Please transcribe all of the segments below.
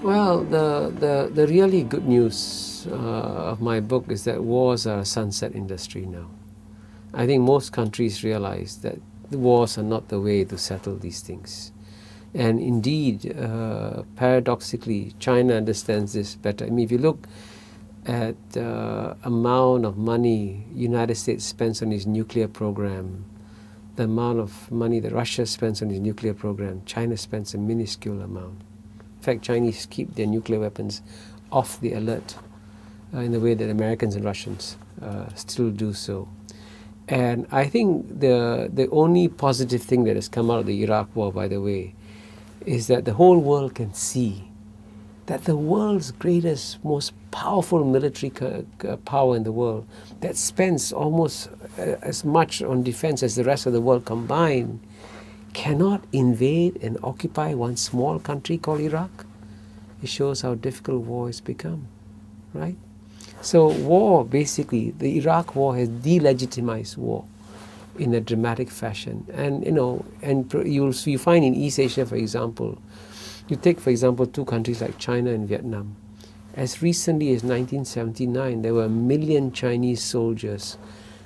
Well, the really good news of my book is that wars are a sunset industry now. I think most countries realize that the wars are not the way to settle these things. And indeed, paradoxically, China understands this better. I mean, if you look at the amount of money United States spends on its nuclear program, the amount of money that Russia spends on its nuclear program, China spends a minuscule amount. In fact, Chinese keep their nuclear weapons off the alert in the way that Americans and Russians still do so. And I think the only positive thing that has come out of the Iraq war, by the way, is that the whole world can see that the world's greatest, most powerful military power in the world, that spends almost as much on defense as the rest of the world combined, cannot invade and occupy one small country called Iraq. It shows how difficult war has become, right? So war, basically, the Iraq war has delegitimized war in a dramatic fashion. And, you know, and you find in East Asia, for example, you take, for example, two countries like China and Vietnam. As recently as 1979, there were 1 million Chinese soldiers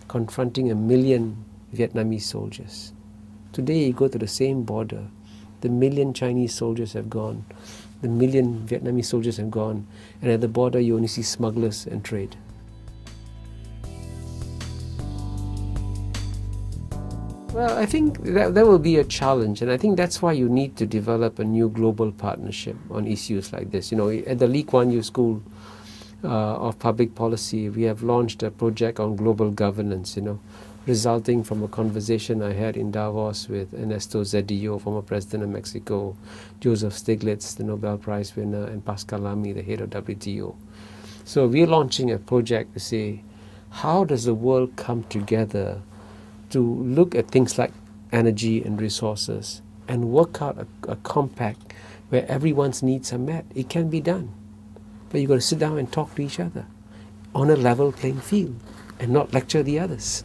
confronting 1 million Vietnamese soldiers. Today, you go to the same border, the 1 million Chinese soldiers have gone, the 1 million Vietnamese soldiers have gone, and at the border, you only see smugglers and trade. Well, I think that will be a challenge, and I think that's why you need to develop a new global partnership on issues like this. You know, at the Lee Kuan Yew School of Public Policy, we have launched a project on global governance, you know, resulting from a conversation I had in Davos with Ernesto Zedillo, former president of Mexico, Joseph Stiglitz, the Nobel Prize winner, and Pascal Lamy, the head of WTO. So we're launching a project to say, how does the world come together to look at things like energy and resources and work out a compact where everyone's needs are met? It can be done. But you've got to sit down and talk to each other on a level playing field and not lecture the others.